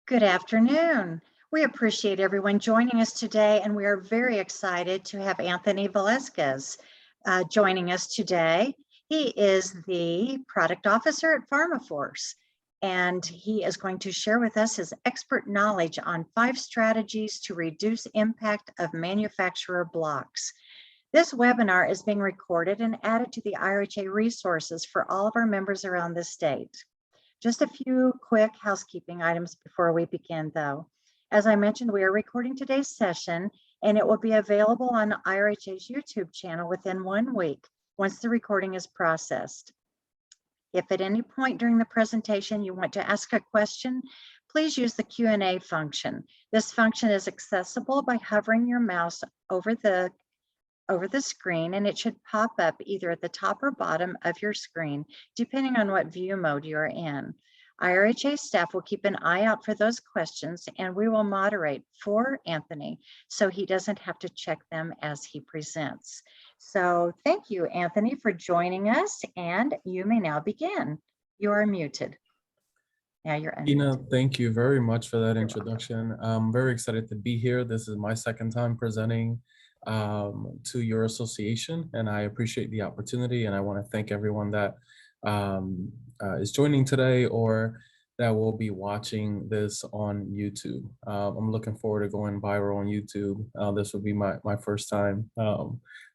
Good afternoon. We appreciate everyone joining us today, and we are very excited to have Anthony Velasquez joining us today. He is the product officer at PharmaForce, and he is going to share with us his expert knowledge on 5 strategies to reduce impact of manufacturer blocks. This webinar is being recorded and added to the IRHA resources for all of our members around the state. Just a few quick housekeeping items before we begin, though. As I mentioned, we are recording today's session, and it will be available on IRHA's YouTube channel within 1 week once the recording is processed. If at any point during the presentation you want to ask a question, please use the Q&A function. This function is accessible by hovering your mouse over the screen, and it should pop up either at the top or bottom of your screen, depending on what view mode you're in. IRHA staff will keep an eye out for those questions, and we will moderate for Anthony so he doesn't have to check them as he presents. So thank you, Anthony, for joining us, and you may now begin. You are muted. Now you're unmuted. Tina, thank you very much for that introduction. I'm very excited to be here. This is my second time presenting to your association, and I appreciate the opportunity, and I want to thank everyone that is joining today or that will be watching this on YouTube. I'm looking forward to going viral on YouTube. This will be my first time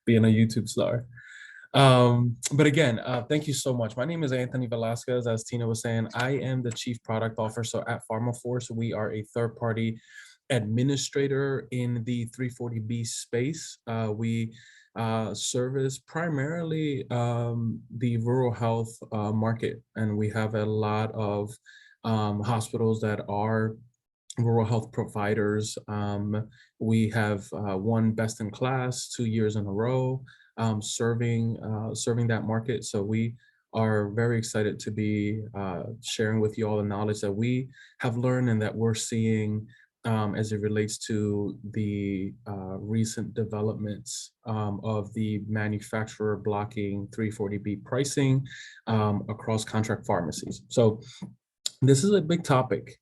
being a YouTube star. But again, thank you so much. My name is Anthony Velasquez. As Tina was saying, I am the Chief Product Officer at PharmaForce. We are a third-party administrator in the 340B space. We service primarily the rural health market, and we have a lot of hospitals that are rural health providers. We have won best in class 2 years in a row, serving that market. So we are very excited to be sharing with you all the knowledge that we have learned and that we're seeing as it relates to the recent developments of the manufacturer blocking 340B pricing across contract pharmacies. So this is a big topic.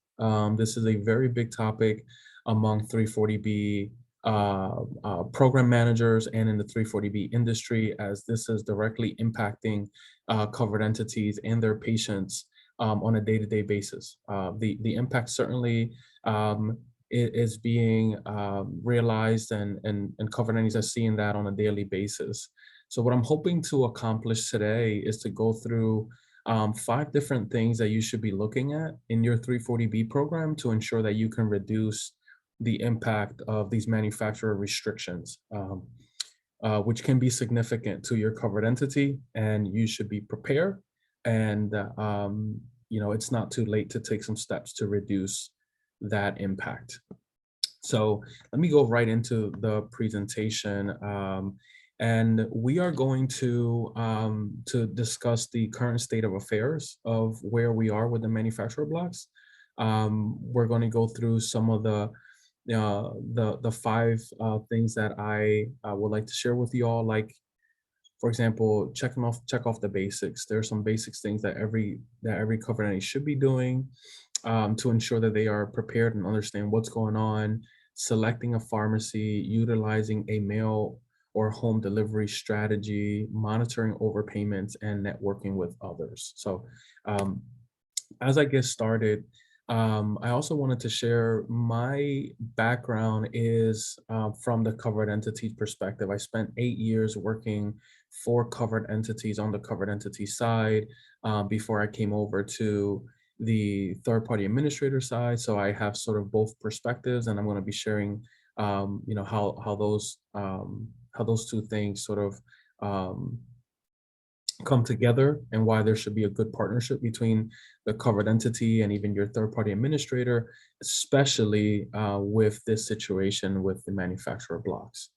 This is a very big topic among 340B program managers and in the 340B industry, as this is directly impacting covered entities and their patients on a day-to-day basis. The impact certainly is being realized, and covered entities are seeing that on a daily basis. So what I'm hoping to accomplish today is to go through 5 different things that you should be looking at in your 340B program to ensure that you can reduce the impact of these manufacturer restrictions, which can be significant to your covered entity, and you should be prepared. And it's not too late to take some steps to reduce that impact. So let me go right into the presentation. And we are going to discuss the current state of affairs of where we are with the manufacturer blocks. We're going to go through some of the 5 things that I would like to share with you all. Like, for example, check off the basics. There are some basics things that every covered entity should be doing to ensure that they are prepared and understand what's going on, selecting a pharmacy, utilizing a mail or home delivery strategy, monitoring overpayments, and networking with others. So as I get started, I also wanted to share my background is from the covered entities perspective. I spent 8 years working for covered entities on the covered entity side before I came over to the third-party administrator side. So I have sort of both perspectives, and I'm going to be sharing, how those 2 things sort of come together, and why there should be a good partnership between the covered entity and even your third-party administrator, especially with this situation with the manufacturer blocks.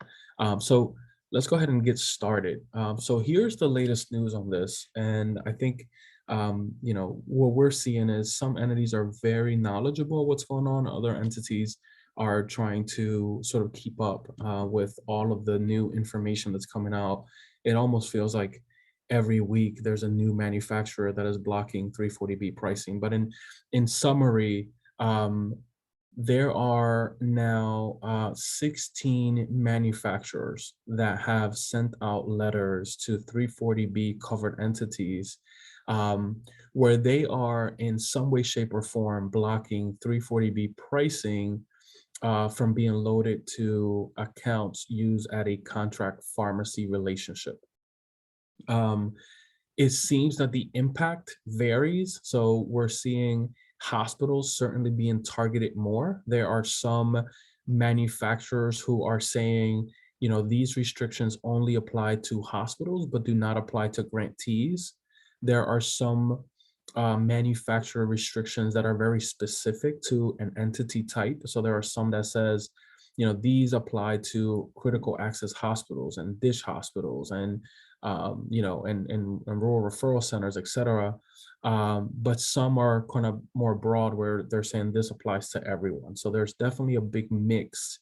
So let's go ahead and get started. So here's the latest news on this, and I think what we're seeing is some entities are very knowledgeable what's going on. Other entities are trying to sort of keep up with all of the new information that's coming out. It almost feels like every week there's a new manufacturer that is blocking 340B pricing. But in summary, There are now 16 manufacturers that have sent out letters to 340B covered entities, where they are in some way, shape, or form blocking 340B pricing from being loaded to accounts used at a contract pharmacy relationship. Um, it seems that the impact varies. So we're seeing hospitals certainly being targeted more. There are some manufacturers who are saying, these restrictions only apply to hospitals, but do not apply to grantees. There are some manufacturer restrictions that are very specific to an entity type. So there are some that says, these apply to critical access hospitals and dish hospitals and and rural referral centers, et cetera. But some are kind of more broad where they're saying this applies to everyone. So there's definitely a big mix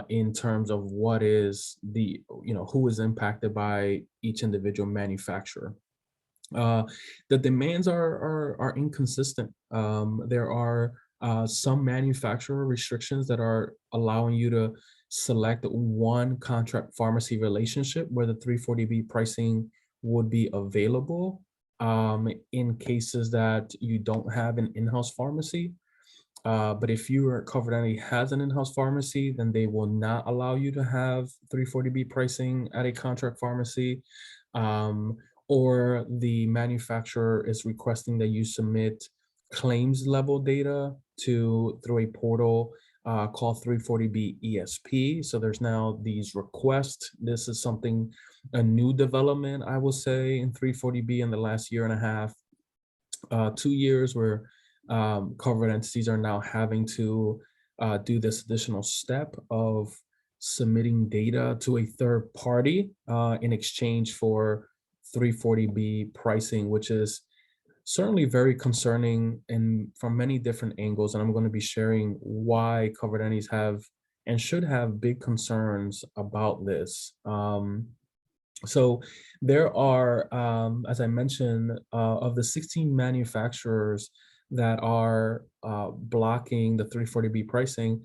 in terms of what is who is impacted by each individual manufacturer. The demands are inconsistent. There are some manufacturer restrictions that are allowing you to select one contract pharmacy relationship where the 340B pricing would be available in cases that you don't have an in-house pharmacy. But if your covered entity has an in-house pharmacy, then they will not allow you to have 340B pricing at a contract pharmacy. Or the manufacturer is requesting that you submit claims level data through a portal called 340B ESP. So there's now these requests. This is a new development, I will say, in 340B in the last year and a half, 2 years, where covered entities are now having to do this additional step of submitting data to a third party in exchange for 340B pricing, which is certainly very concerning and from many different angles. And I'm going to be sharing why covered entities have and should have big concerns about this. So there are, as I mentioned, of the 16 manufacturers that are blocking the 340B pricing,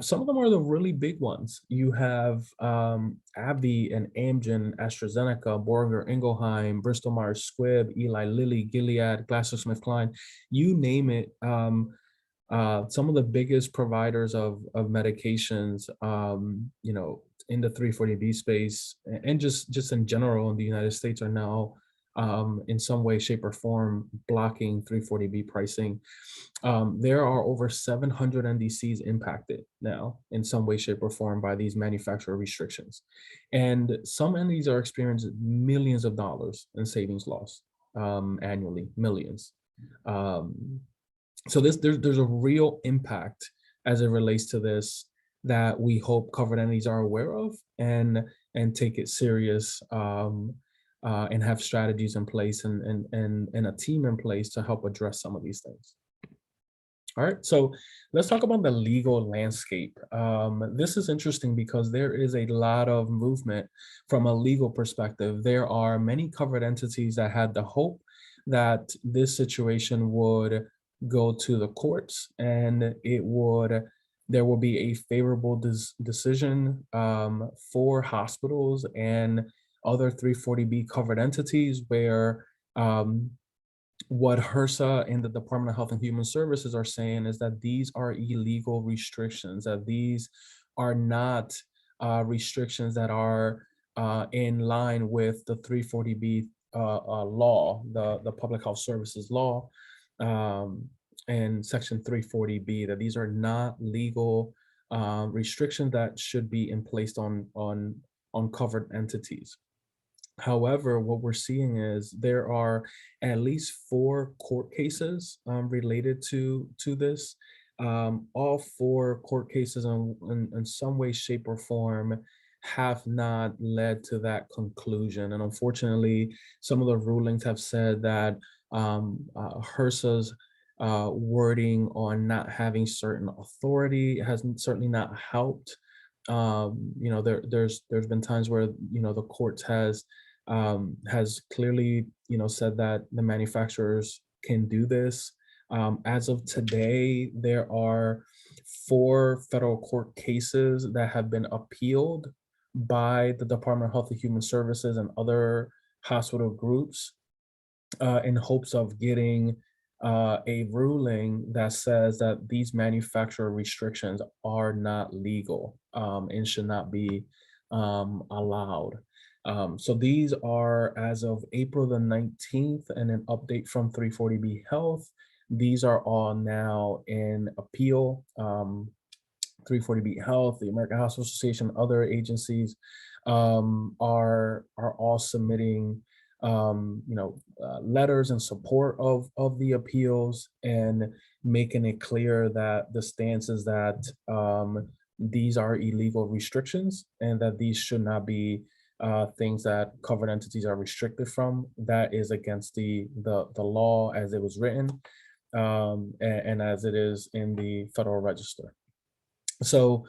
some of them are the really big ones. You have AbbVie and Amgen, AstraZeneca, Boehringer Ingelheim, Bristol Myers Squibb, Eli Lilly, Gilead, GlaxoSmithKline, you name it. Some of the biggest providers of medications, in the 340B space and just in general in the United States are now in some way, shape, or form blocking 340B pricing. There are over 700 NDCs impacted now in some way, shape, or form by these manufacturer restrictions. And some entities are experiencing millions of dollars in savings loss annually, millions. So there's a real impact as it relates to this that we hope covered entities are aware of and take it serious and have strategies in place and a team in place to help address some of these things. All right, so let's talk about the legal landscape. This is interesting because there is a lot of movement from a legal perspective. There are many covered entities that had the hope that this situation would go to the courts and there will be a favorable decision for hospitals and other 340B covered entities where what HRSA and the Department of Health and Human Services are saying is that these are illegal restrictions, that these are not restrictions that are in line with the 340B law, the Public Health Services law, and Section 340B, that these are not legal restrictions that should be in place on covered entities. However, what we're seeing is there are at least 4 court cases related to this. All 4 court cases in some way, shape, or form have not led to that conclusion. And unfortunately, some of the rulings have said that HRSA's wording on not having certain authority has certainly not helped. There's been times where the courts has clearly said that the manufacturers can do this, As of today, there are 4 federal court cases that have been appealed by the Department of Health and Human Services and other hospital groups in hopes of getting a ruling that says that these manufacturer restrictions are not legal and should not be allowed. So these are as of April the 19th, and an update from 340B Health. These are all now in appeal. 340B Health, the American Hospital Association, other agencies are all submitting letters in support of the appeals, and making it clear that the stance is that these are illegal restrictions and that these should not be things that covered entities are restricted from. That is against the law as it was written, and as it is in the Federal Register. So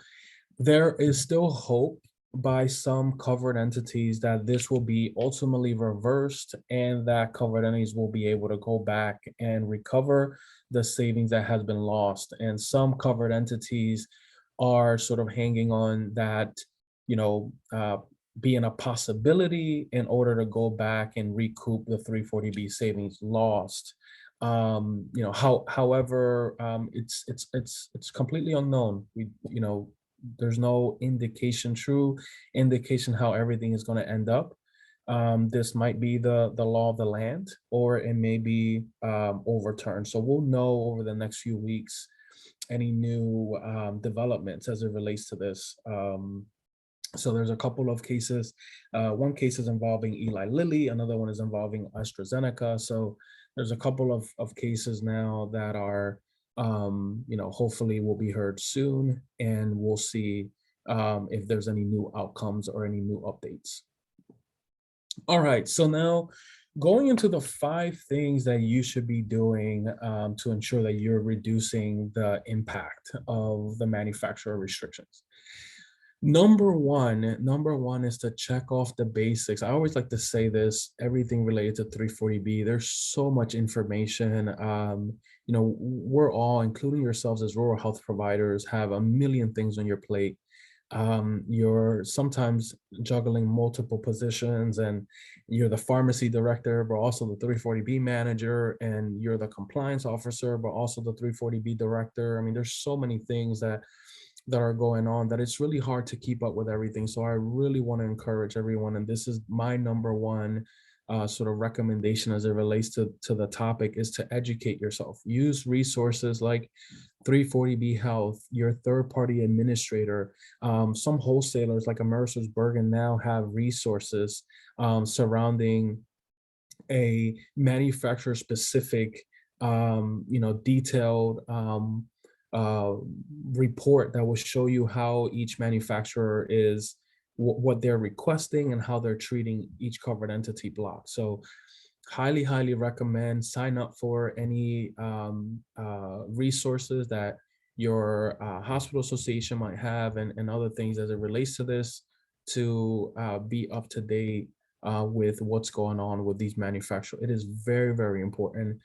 there is still hope by some covered entities that this will be ultimately reversed, and that covered entities will be able to go back and recover the savings that has been lost. And some covered entities are sort of hanging on that, being a possibility in order to go back and recoup the 340B savings lost. However, it's completely unknown. There's no true indication how everything is going to end up. This might be the law of the land, or it may be overturned. So we'll know over the next few weeks any new developments as it relates to this. So there's a couple of cases. One case is involving Eli Lilly, another one is involving AstraZeneca. So there's a couple of cases now that are, hopefully will be heard soon, and we'll see if there's any new outcomes or any new updates. All right, so now going into the 5 things that you should be doing to ensure that you're reducing the impact of the manufacturer restrictions. Number one is to check off the basics. I always like to say this, everything related to 340B, there's so much information. We're all, including yourselves as rural health providers, have a million things on your plate. You're sometimes juggling multiple positions, and you're the pharmacy director, but also the 340B manager, and you're the compliance officer, but also the 340B director. I mean, there's so many things that are going on that it's really hard to keep up with everything. So I really want to encourage everyone, and this is my number one sort of recommendation as it relates to the topic, is to educate yourself. Use resources like 340B Health, your third-party administrator. Some wholesalers like AmerisourceBergen now have resources surrounding a manufacturer-specific, detailed report that will show you how each manufacturer is, what they're requesting and how they're treating each covered entity block. So highly recommend sign up for any resources that your hospital association might have, and other things as it relates to this, to be up to date with what's going on with these manufacturers. It is very important.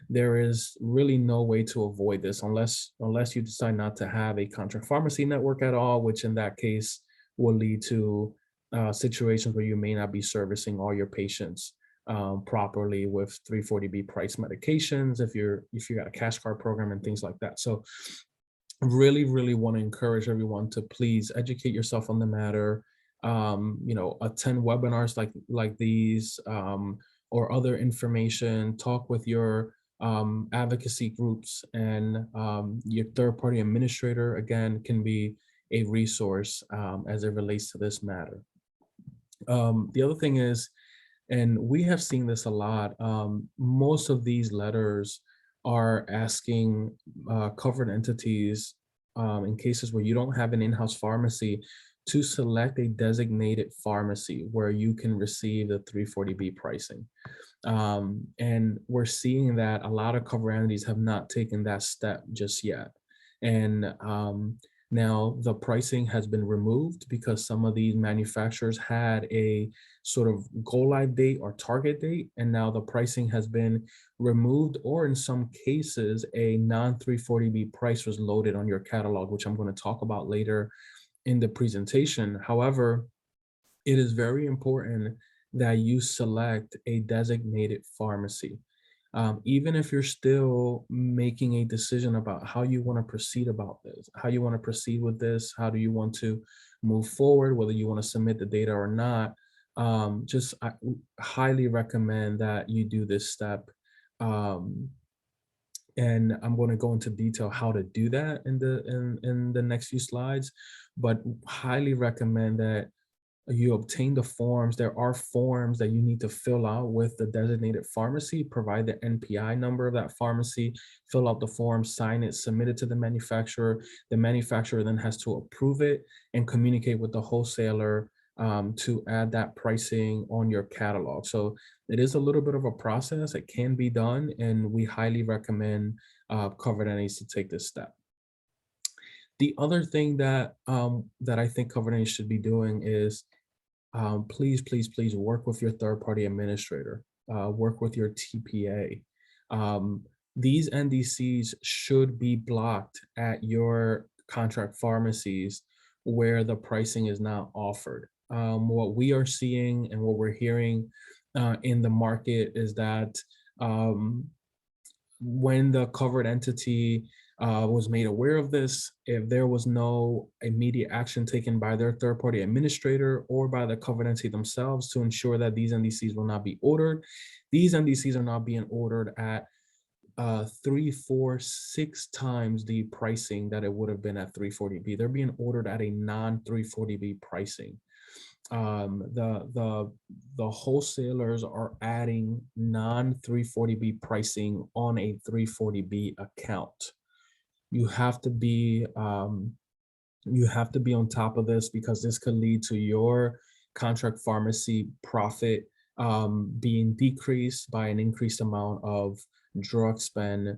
There is really no way to avoid this unless you decide not to have a contract pharmacy network at all, which in that case will lead to situations where you may not be servicing all your patients properly with 340B price medications, if you got a cash card program and things like that. So really want to encourage everyone to please educate yourself on the matter. Attend webinars like these, or other information. Talk with your advocacy groups, and your third-party administrator, again, can be a resource as it relates to this matter. The other thing is, and we have seen this a lot, most of these letters are asking covered entities, in cases where you don't have an in-house pharmacy, to select a designated pharmacy where you can receive the 340B pricing. And we're seeing that a lot of covered entities have not taken that step just yet. And Now, the pricing has been removed because some of these manufacturers had a sort of go live date or target date, and now the pricing has been removed, or in some cases, a non 340B price was loaded on your catalog, which I'm going to talk about later in the presentation. However, it is very important that you select a designated pharmacy. Even if you're still making a decision about how you want to proceed about this, how you want to proceed with this, how do you want to move forward, whether you want to submit the data or not, I highly recommend that you do this step. Um, and I'm going to go into detail how to do that in the next few slides, but highly recommend that you obtain the forms. There are forms that you need to fill out with the designated pharmacy, provide the NPI number of that pharmacy, fill out the form, sign it, submit it to the manufacturer. The manufacturer then has to approve it and communicate with the wholesaler to add that pricing on your catalog. So it is a little bit of a process. It can be done, and we highly recommend covered entities to take this step. The other thing that I think covered entities should be doing is please, please, please work with your third-party administrator, work with your TPA. These NDCs should be blocked at your contract pharmacies where the pricing is not offered. What we are seeing and what we're hearing in the market is that when the covered entity was made aware of this, if there was no immediate action taken by their third-party administrator or by the covered entity themselves to ensure that these NDCs will not be ordered, these NDCs are not being ordered at 3, 4, 6 times the pricing that it would have been at 340B. They're being ordered at a non-340B pricing. The wholesalers are adding non-340B pricing on a 340B account. You have to be on top of this, because this could lead to your contract pharmacy profit being decreased by an increased amount of drug spend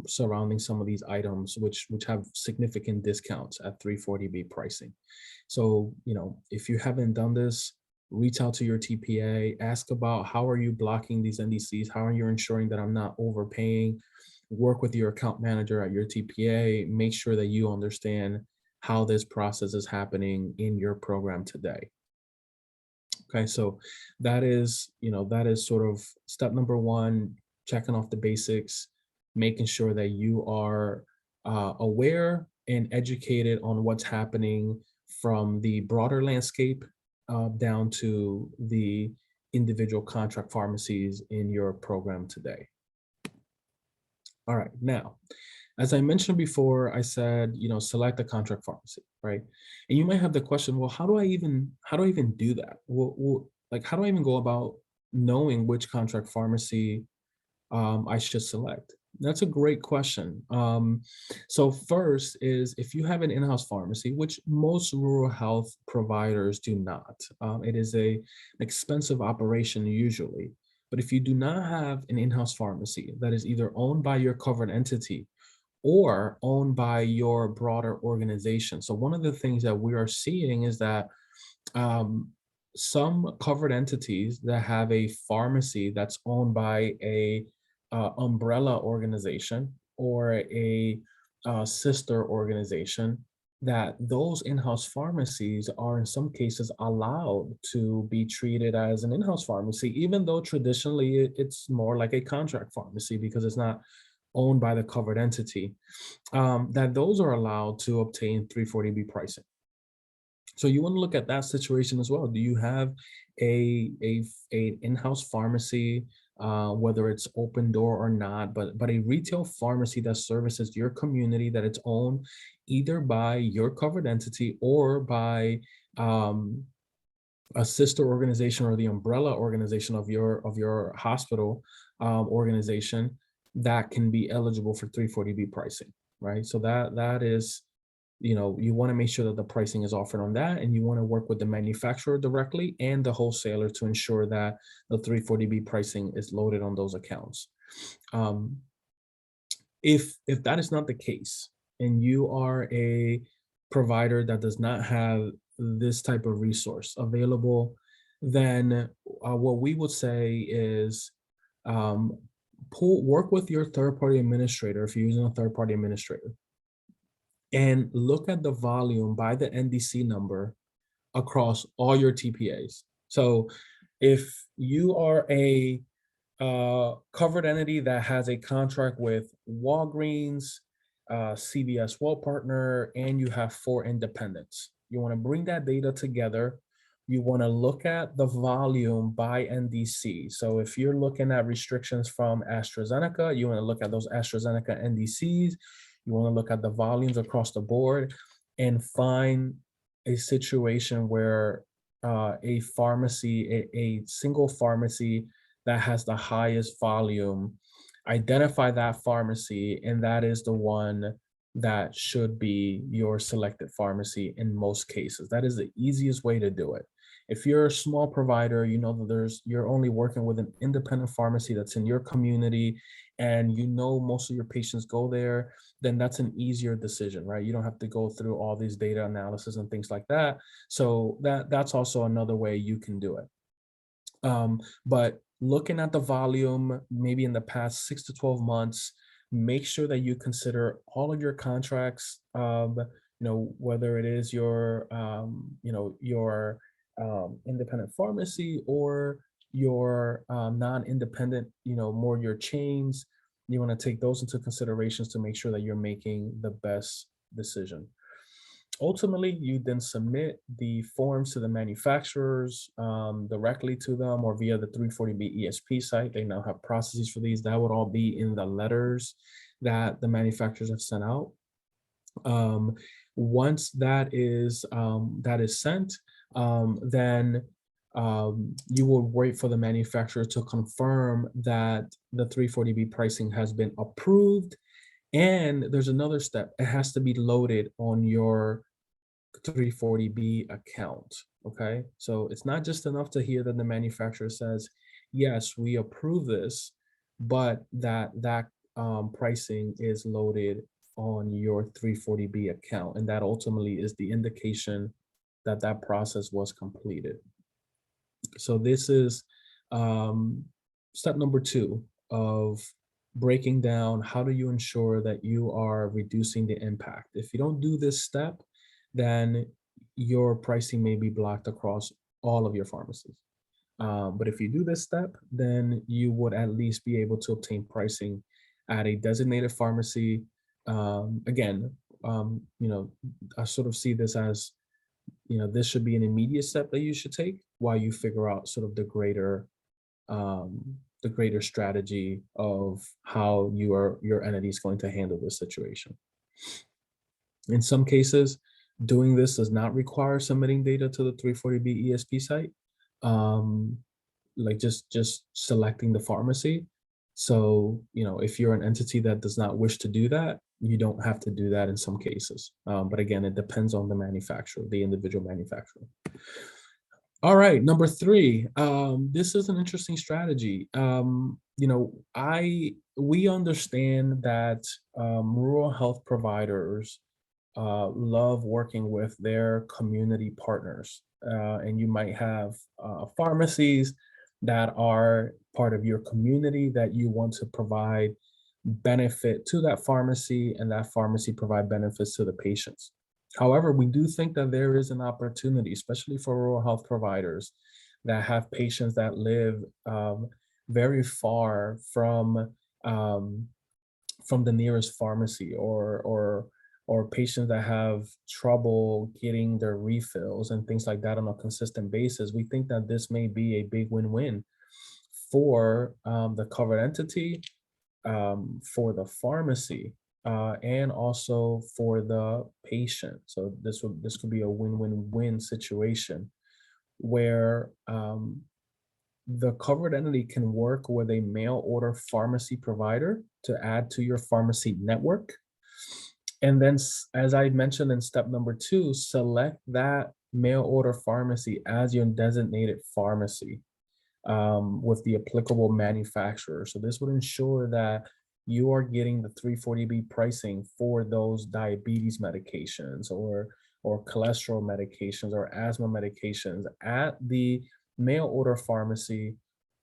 surrounding some of these items, which have significant discounts at 340B pricing. So, if you haven't done this, reach out to your TPA, ask about how are you blocking these NDCs, how are you ensuring that I'm not overpaying, work with your account manager at your TPA, make sure that you understand how this process is happening in your program today. Okay, so that is sort of step number one, checking off the basics, making sure that you are aware and educated on what's happening from the broader landscape down to the individual contract pharmacies in your program today. All right, now, as I mentioned before, I said, select a contract pharmacy, right? And you might have the question, well, how do I even do that? Like, how do I even go about knowing which contract pharmacy I should select? That's a great question. So first is, if you have an in-house pharmacy, which most rural health providers do not, it is an expensive operation usually. But if you do not have an in-house pharmacy that is either owned by your covered entity or owned by your broader organization. So one of the things that we are seeing is that some covered entities that have a pharmacy that's owned by a umbrella organization or a sister organization, that those in-house pharmacies are in some cases allowed to be treated as an in-house pharmacy, even though traditionally it's more like a contract pharmacy because it's not owned by the covered entity, that those are allowed to obtain 340B pricing. So you want to look at that situation as well. Do you have a in-house pharmacy, whether it's open door or not, but a retail pharmacy that services your community, that it's owned either by your covered entity or by a sister organization or the umbrella organization of your hospital organization, that can be eligible for 340B pricing, right? So that is, you want to make sure that the pricing is offered on that, and you want to work with the manufacturer directly and the wholesaler to ensure that the 340B pricing is loaded on those accounts. If that is not the case, and you are a provider that does not have this type of resource available, then what we would say is um, work with your third-party administrator if you're using a third-party administrator, and look at the volume by the NDC number across all your TPAs. So if you are a covered entity that has a contract with Walgreens, CVS Well Partner, and you have 4 independents, you want to bring that data together. You want to look at the volume by NDC. So if you're looking at restrictions from AstraZeneca, you want to look at those AstraZeneca NDCs. You want to look at the volumes across the board and find a situation where a pharmacy, a single pharmacy that has the highest volume, identify that pharmacy, and that is the one that should be your selected pharmacy in most cases. That is the easiest way to do it. If you're a small provider, you know that you're only working with an independent pharmacy that's in your community, and you know most of your patients go there, then that's an easier decision, right? You don't have to go through all these data analysis and things like that. So that's also another way you can do it. But looking at the volume, maybe in the past 6 to 12 months, make sure that you consider all of your contracts, whether it is your, independent pharmacy or your non-independent, more your chains. You want to take those into considerations to make sure that you're making the best decision. Ultimately, you then submit the forms to the manufacturers directly to them or via the 340B ESP site. They now have processes for these. That would all be in the letters that the manufacturers have sent out. Once that is sent, then you will wait for the manufacturer to confirm that the 340B pricing has been approved. And there's another step. It has to be loaded on your 340B account. Okay. So it's not just enough to hear that the manufacturer says, yes, we approve this, but that pricing is loaded on your 340B account. And that ultimately is the indication that that process was completed. So this is step number 2 of breaking down how do you ensure that you are reducing the impact. If you don't do this step, then your pricing may be blocked across all of your pharmacies. But if you do this step, then you would at least be able to obtain pricing at a designated pharmacy. Again, I sort of see this as, this should be an immediate step that you should take while you figure out sort of the greater strategy of how your entity is going to handle this situation. In some cases, doing this does not require submitting data to the 340B ESP site, like just selecting the pharmacy. So, if you're an entity that does not wish to do that, you don't have to do that in some cases. But again, it depends on the manufacturer, the individual manufacturer. All right, number 3, this is an interesting strategy. We understand that rural health providers love working with their community partners. And you might have pharmacies that are part of your community that you want to provide benefit to that pharmacy, and that pharmacy provide benefits to the patients. However, we do think that there is an opportunity, especially for rural health providers that have patients that live very far from the nearest pharmacy, or patients that have trouble getting their refills and things like that on a consistent basis. We think that this may be a big win-win for the covered entity, for the pharmacy, and also for the patient. So this could be a win-win-win situation where the covered entity can work with a mail order pharmacy provider to add to your pharmacy network. And then, as I mentioned in step number 2, select that mail order pharmacy as your designated pharmacy with the applicable manufacturer. So this would ensure that you are getting the 340B pricing for those diabetes medications or cholesterol medications or asthma medications at the mail order pharmacy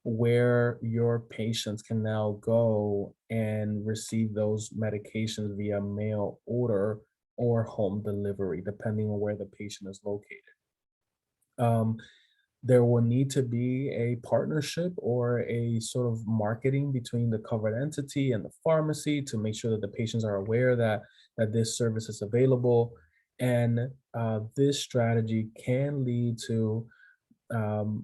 where your patients can now go and receive those medications via mail order or home delivery, depending on where the patient is located. Um, there will need to be a partnership or a sort of marketing between the covered entity and the pharmacy to make sure that the patients are aware that this service is available. And this strategy can lead to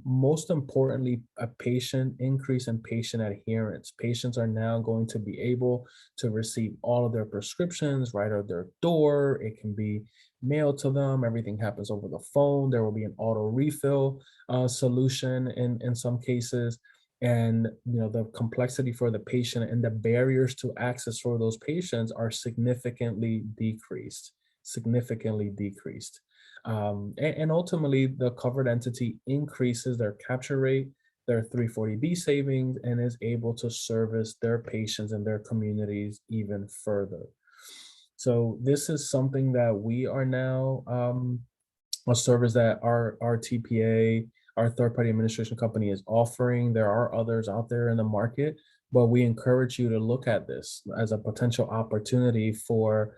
most importantly, a patient increase in patient adherence. Patients are now going to be able to receive all of their prescriptions right at their door. It can be mailed to them. Everything happens over the phone. There will be an auto refill solution in some cases. And the complexity for the patient and the barriers to access for those patients are significantly decreased, significantly decreased. And ultimately, the covered entity increases their capture rate, their 340B savings, and is able to service their patients and their communities even further. So this is something that we are now a service that our TPA, our third party administration company, is offering. There are others out there in the market, but we encourage you to look at this as a potential opportunity for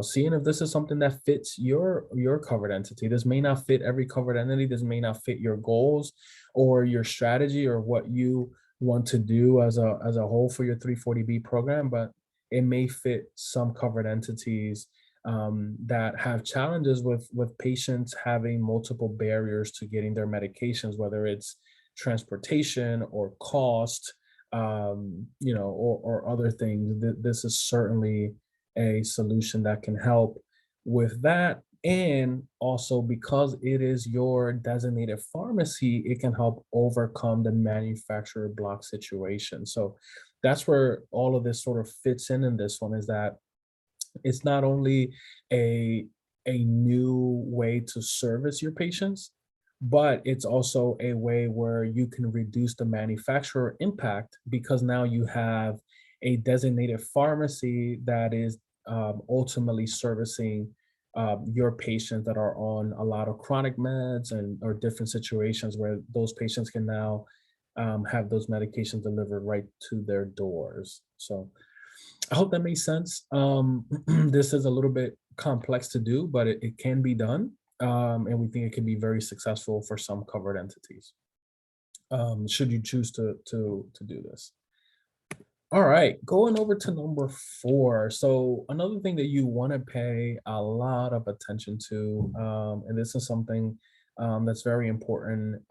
seeing if this is something that fits your covered entity. This may not fit every covered entity. This may not fit your goals or your strategy or what you want to do as a whole for your 340B program, but it may fit some covered entities that have challenges with patients having multiple barriers to getting their medications, whether it's transportation or cost, or other things. This is certainly a solution that can help with that. And also, because it is your designated pharmacy, it can help overcome the manufacturer block situation. So that's where all of this sort of fits in this one, is that it's not only a new way to service your patients, but it's also a way where you can reduce the manufacturer impact, because now you have a designated pharmacy that is ultimately servicing your patients that are on a lot of chronic meds and or different situations where those patients can now have those medications delivered right to their doors. So I hope that makes sense. This is a little bit complex to do, but it can be done. And we think it can be very successful for some covered entities, should you choose to do this. All right, going over to number 4. So another thing that you want to pay a lot of attention to, and this is something that's very important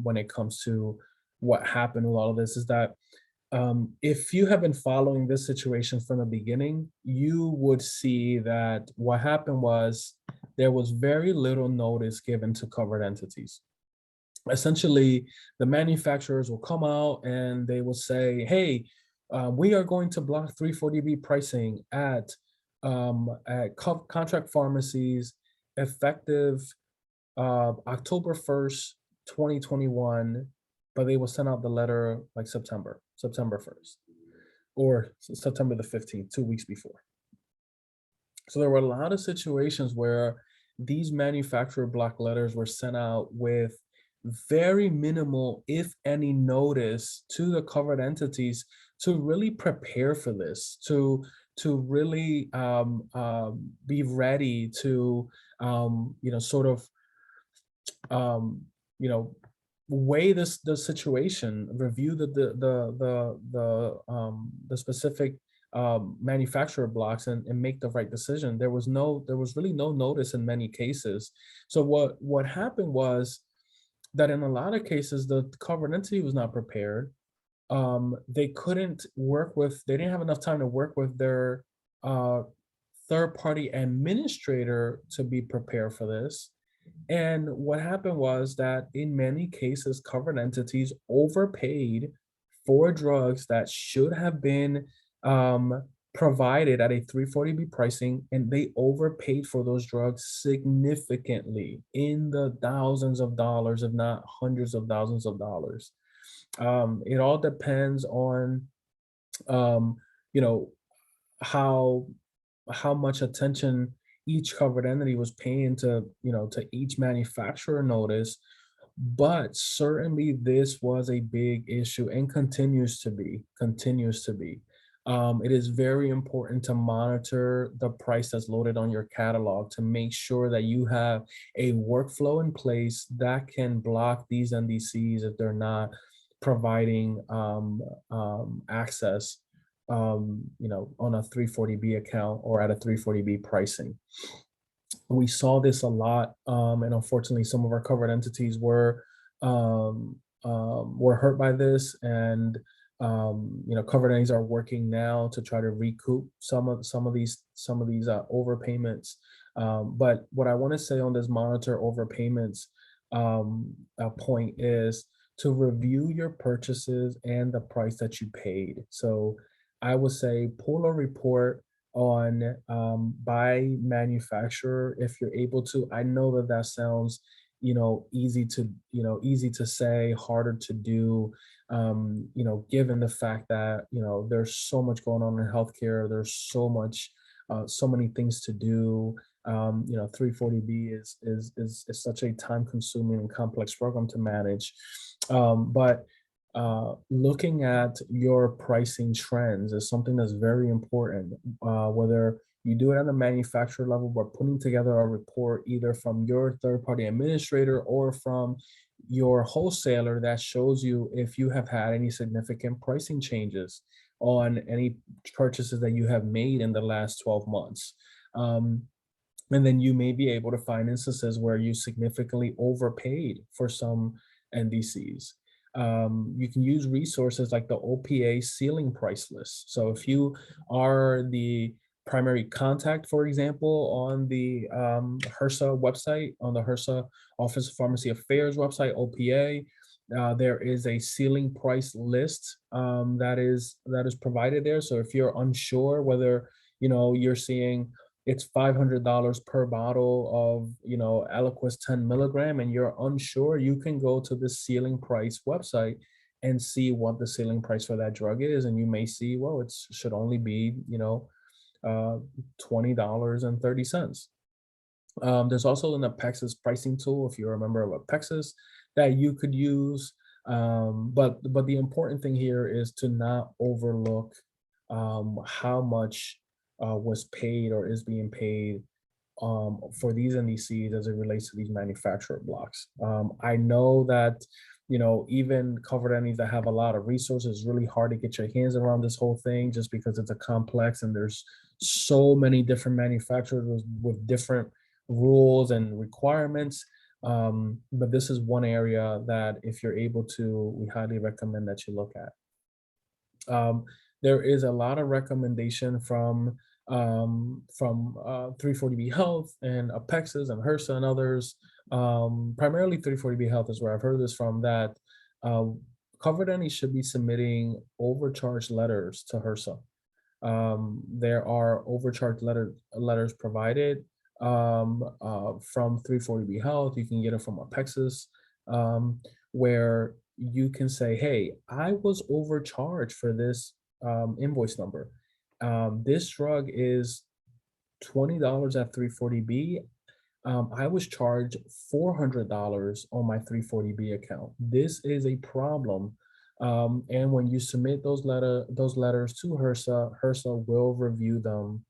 when it comes to what happened with all of this, is that if you have been following this situation from the beginning, you would see that what happened was there was very little notice given to covered entities. Essentially, the manufacturers will come out and they will say, hey, we are going to block 340B pricing at contract pharmacies effective October 1st, 2021, but they will send out the letter like September 1st or September the 15th, 2 weeks before. So there were a lot of situations where these manufacturer block letters were sent out with very minimal, if any, notice to the covered entities to really prepare for this, to really be ready to sort of weigh the situation, review the specific manufacturer blocks and make the right decision. There was really no notice in many cases. So what happened was that in a lot of cases the covered entity was not prepared. They didn't have enough time to work with their third-party administrator to be prepared for this. And what happened was that in many cases, covered entities overpaid for drugs that should have been provided at a 340B pricing, and they overpaid for those drugs significantly, in the thousands of dollars, if not hundreds of thousands of dollars. It all depends on um, you know, how much attention each covered entity was paying to, to each manufacturer notice. But certainly this was a big issue and continues to be. It is very important to monitor the price that's loaded on your catalog to make sure that you have a workflow in place that can block these NDCs if they're not providing access, on a 340B account or at a 340B pricing. We saw this a lot, and unfortunately, some of our covered entities were hurt by this, and covered entities are working now to try to recoup some of these overpayments. But what I want to say on this monitor overpayments point is to review your purchases and the price that you paid. So I would say pull a report on by manufacturer if you're able to. I know that that sounds, easy to say, harder to do, given the fact that, there's so much going on in healthcare, there's so many things to do. 340B is such a time consuming and complex program to manage. But looking at your pricing trends is something that's very important. Whether you do it at the manufacturer level, but putting together a report either from your third-party administrator or from your wholesaler that shows you if you have had any significant pricing changes on any purchases that you have made in the last 12 months. And then you may be able to find instances where you significantly overpaid for some NDCs. You can use resources like the OPA ceiling price list. So if you are the primary contact, for example, on the HRSA website, on the HRSA Office of Pharmacy Affairs website, OPA, there is a ceiling price list that is provided there. So if you're unsure whether you're seeing it's $500 per bottle of Eliquis 10 milligram and you're unsure, you can go to the ceiling price website and see what the ceiling price for that drug is, and you may see, well, it should only be $20.30. There's also an Apexus pricing tool, if you're a member of Apexus, that you could use. But the important thing here is to not overlook how much was paid or is being paid for these NDCs as it relates to these manufacturer blocks. I know that even covered entities that have a lot of resources, it's really hard to get your hands around this whole thing just because it's a complex and there's so many different manufacturers with different rules and requirements. But this is one area that if you're able to, we highly recommend that you look at. There is a lot of recommendation from 340B Health and Apexus and HRSA and others. Primarily 340B Health is where I've heard this from, that covered entities should be submitting overcharge letters to HRSA. There are overcharge letters provided from 340B Health. You can get it from Apexus, where you can say, hey, I was overcharged for this invoice number. This drug is $20 at 340B. I was charged $400 on my 340B account. This is a problem. And when you submit those letters to HRSA, HRSA will review them.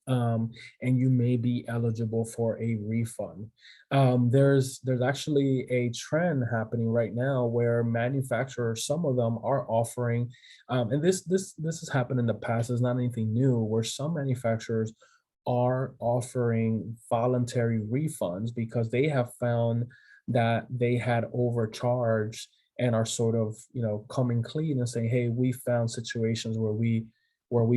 And you may be eligible for a refund. There's actually a trend happening right now where manufacturers, some of them are offering, and this has happened in the past, it's not anything new, where some manufacturers are offering voluntary refunds because they have found that they had overcharged and are sort of coming clean and saying, hey, we found situations where we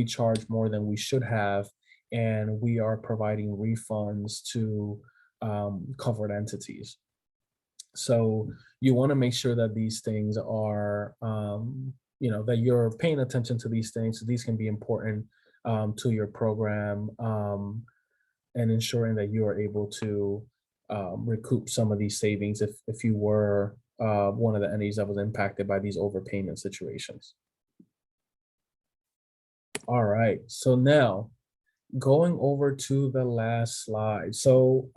charge more than we should have, and we are providing refunds to covered entities. So you want to make sure that these things are, that you're paying attention to these things. So these can be important to your program, and ensuring that you are able to recoup some of these savings if you were one of the entities that was impacted by these overpayment situations. All right. So now going over to the last slide. So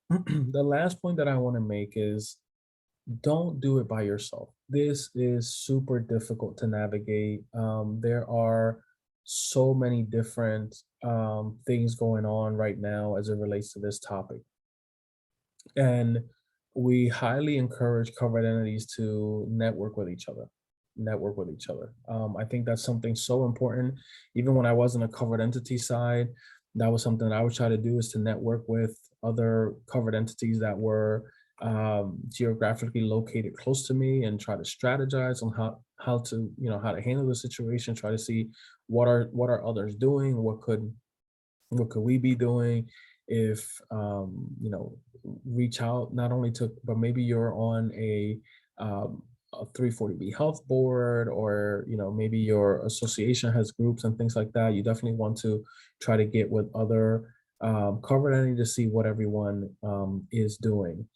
the last point that I want to make is don't do it by yourself. This is super difficult to navigate. There are so many different things going on right now as it relates to this topic. And we highly encourage covered entities to network with each other. Network with each other. I think that's something so important. Even when I was on a covered entity side, that was something that I would try to do is to network with other covered entities that were geographically located close to me and try to strategize on how to how to handle the situation. Try to see what are others doing, what could we be doing if reach out not only to but maybe you're on a 340B health board, or maybe your association has groups and things like that. You definitely want to try to get with other covered entity to see what everyone is doing.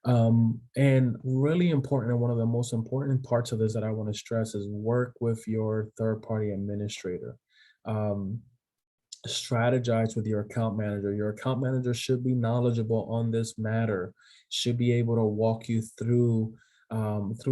And really important, and one of the most important parts of this that I want to stress is work with your third party administrator. um, Strategize with your account manager. Your account manager should be knowledgeable on this matter, should be able to walk you through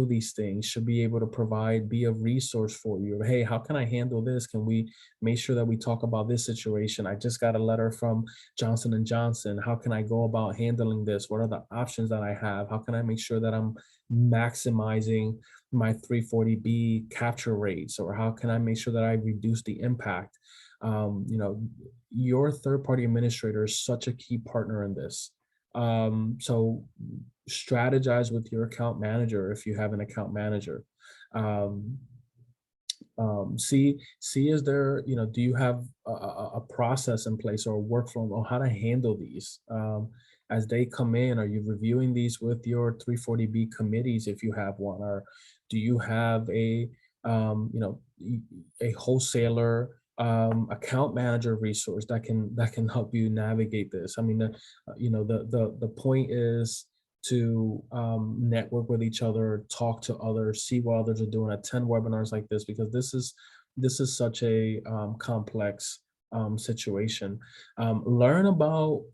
these things, should be able to be a resource for you. Hey, how can I handle this? Can we make sure that we talk about this situation? I just got a letter from Johnson and Johnson. How can I go about handling this? What are the options that I have? How can I make sure that I'm maximizing my 340B capture rates? Or how can I make sure that I reduce the impact? Your third party administrator is such a key partner in this. So strategize with your account manager if you have an account manager. um, see is there, do you have a process in place or a workflow on how to handle these as they come in? Are you reviewing these with your 340B committees if you have one? Or do you have a wholesaler account manager resource that can help you navigate this? I mean, the point is to network with each other, talk to others, see what others are doing, attend webinars like this, because this is such a complex situation. Learn about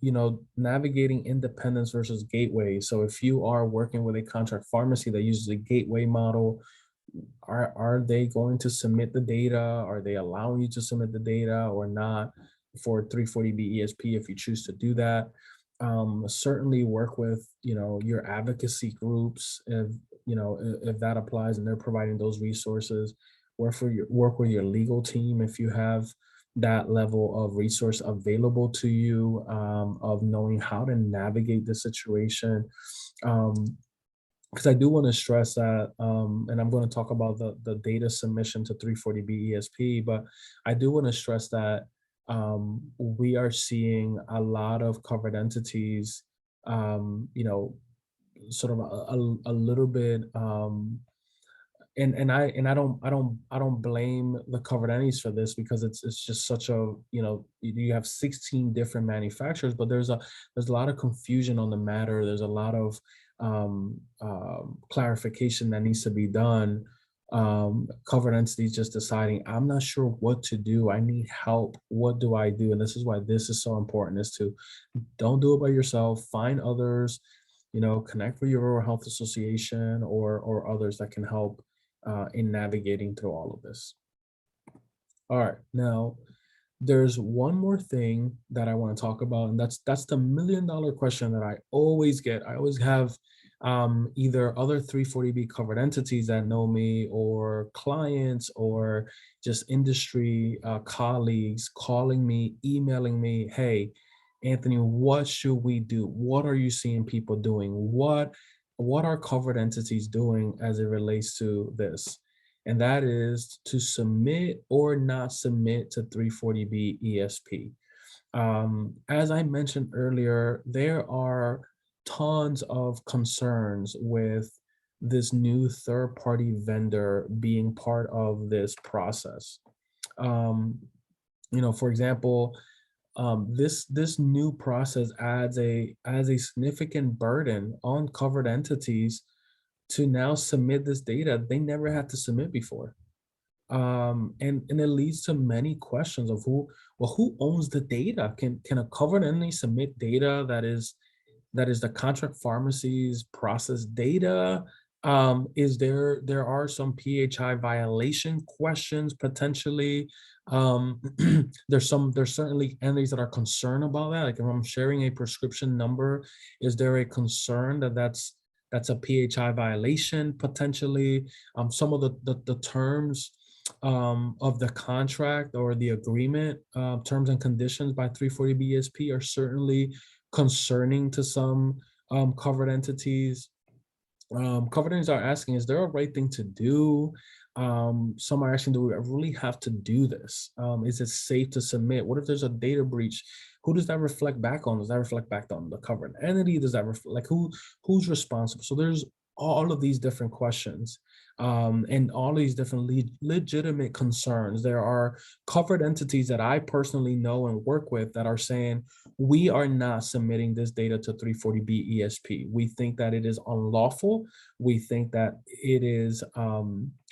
navigating independence versus gateway. So if you are working with a contract pharmacy that uses a gateway model, are they going to submit the data? Are they allowing you to submit the data or not for 340B ESP if you choose to do that? Certainly work with your advocacy groups if that applies and they're providing those resources. Work with your legal team if you have that level of resource available to you, of knowing how to navigate the situation. Um, because I do want to stress that, and I'm going to talk about the data submission to 340B ESP, but I do want to stress that we are seeing a lot of covered entities, sort of a little bit, and I don't blame the covered entities for this, because it's just such a, you have 16 different manufacturers, but there's a lot of confusion on the matter. There's a lot of clarification that needs to be done. Covered entities just deciding, I'm not sure what to do, I need help, what do I do? And this is why this is so important, is to don't do it by yourself. Find others, connect with your rural health association or others that can help in navigating through all of this. All right, now there's one more thing that I want to talk about, and that's the $1 million question that I always get. I always have either other 340B covered entities that know me, or clients, or just industry colleagues calling me, emailing me, hey, Anthony, what should we do? What are you seeing people doing? What are covered entities doing as it relates to this? And that is to submit or not submit to 340B ESP. As I mentioned earlier, there are tons of concerns with this new third-party vendor being part of this process. Um, for example, this new process adds a significant burden on covered entities to now submit this data they never had to submit before. And it leads to many questions of who owns the data? Can a covered entity submit data that is the contract pharmacy's process data? Is there are some PHI violation questions potentially? There's certainly entities that are concerned about that. Like if I'm sharing a prescription number, is there a concern that that's a PHI violation potentially? Some of the terms of the contract or the agreement, terms and conditions by 340B ESP are certainly concerning to some covered entities. Covered entities are asking, is there a right thing to do? Some are asking, do we really have to do this? Is it safe to submit? What if there's a data breach? Who does that reflect back on? Does that reflect back on the covered entity? Does that reflect, like, who's responsible? So there's all of these different questions, and all these different legitimate concerns. There are covered entities that I personally know and work with that are saying, we are not submitting this data to 340B ESP. We think that it is unlawful. We think that it is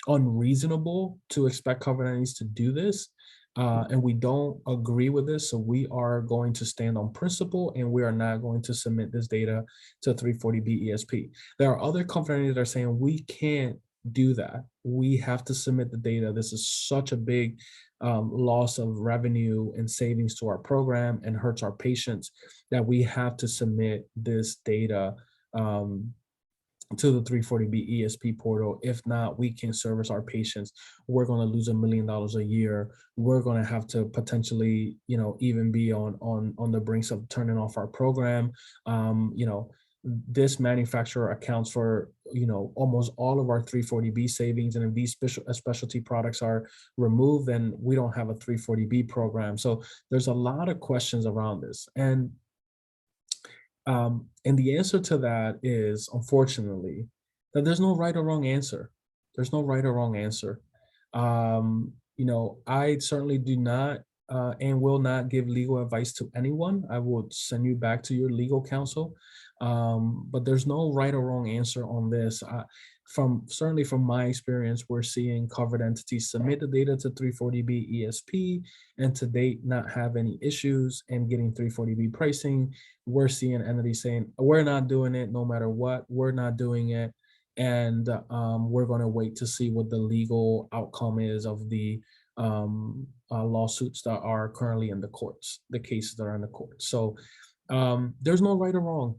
unreasonable to expect covered entities to do this. And we don't agree with this. So we are going to stand on principle and we are not going to submit this data to 340B ESP. There are other covered entities that are saying we can't do that. We have to submit the data. This is such a big loss of revenue and savings to our program and hurts our patients that we have to submit this data to the 340B ESP portal. If not, we can't service our patients. We're going to lose $1 million a year. We're going to have to potentially, even be on the brinks of turning off our program. This manufacturer accounts for, almost all of our 340B savings. And if these specialty products are removed, then we don't have a 340B program. So there's a lot of questions around this. And the answer to that is, unfortunately, that there's no right or wrong answer. There's no right or wrong answer. I certainly do not and will not give legal advice to anyone. I will send you back to your legal counsel. But there's no right or wrong answer on this. Certainly from my experience, we're seeing covered entities submit the data to 340B ESP and to date not have any issues and getting 340B pricing. We're seeing entities saying, we're not doing it no matter what, we're not doing it. And we're going to wait to see what the legal outcome is of the lawsuits that are currently in the courts, the cases that are in the courts. So there's no right or wrong.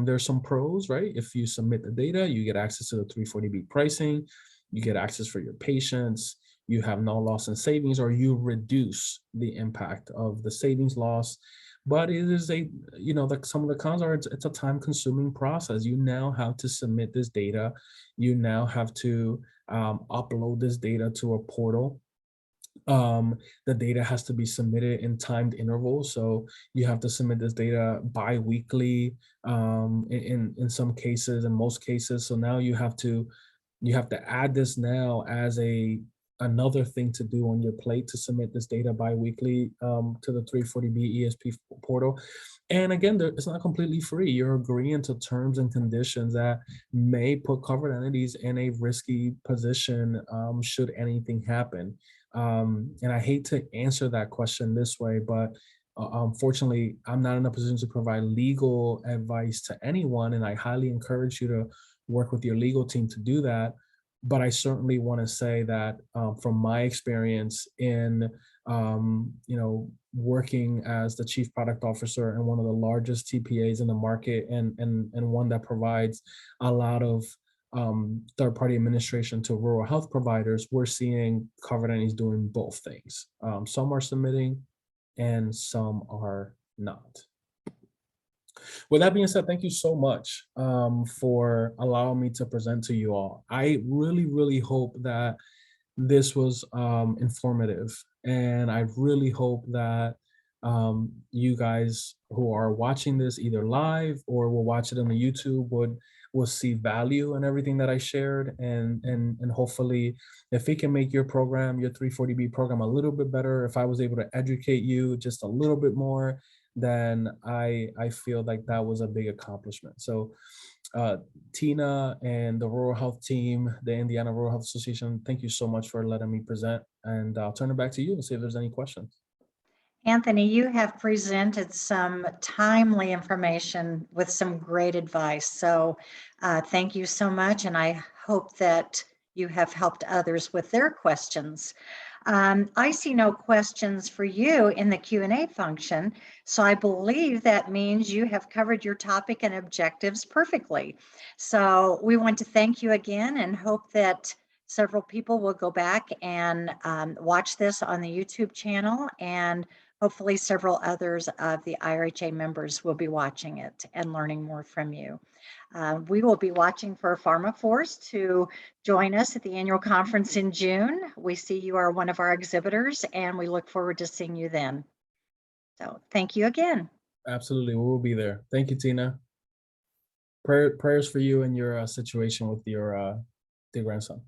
There's some pros, right? If you submit the data, you get access to the 340B pricing, you get access for your patients, you have no loss in savings, or you reduce the impact of the savings loss. But it is some of the cons are it's a time-consuming process. You now have to submit this data. You now have to upload this data to a portal. The data has to be submitted in timed intervals. So you have to submit this data bi-weekly in some cases, in most cases. So now you have to add this now as another thing to do on your plate, to submit this data bi-weekly to the 340B ESP portal. And again, it's not completely free. You're agreeing to terms and conditions that may put covered entities in a risky position should anything happen. And I hate to answer that question this way, but unfortunately, I'm not in a position to provide legal advice to anyone. And I highly encourage you to work with your legal team to do that. But I certainly want to say that from my experience in, working as the chief product officer and one of the largest TPAs in the market, and one that provides a lot of third-party administration to rural health providers, we're seeing covered entities doing both things. Some are submitting and some are not. With that being said, thank you so much for allowing me to present to you all. I really, really hope that this was informative, and I really hope that you guys who are watching this either live or will watch it on the YouTube will see value in everything that I shared, and hopefully if it can make your program, your 340B program, a little bit better, if I was able to educate you just a little bit more, then I feel like that was a big accomplishment. So Tina and the Rural Health team, the Indiana Rural Health Association, thank you so much for letting me present. And I'll turn it back to you and see if there's any questions. Anthony, you have presented some timely information with some great advice. So thank you so much. And I hope that you have helped others with their questions. I see no questions for you in the Q&A function. So I believe that means you have covered your topic and objectives perfectly. So we want to thank you again and hope that several people will go back and watch this on the YouTube channel, and hopefully several others of the IRHA members will be watching it and learning more from you. We will be watching for PharmaForce to join us at the annual conference in June. We see you are one of our exhibitors, and we look forward to seeing you then. So thank you again. Absolutely, we will be there. Thank you, Tina. Prayers for you and your situation with your grandson.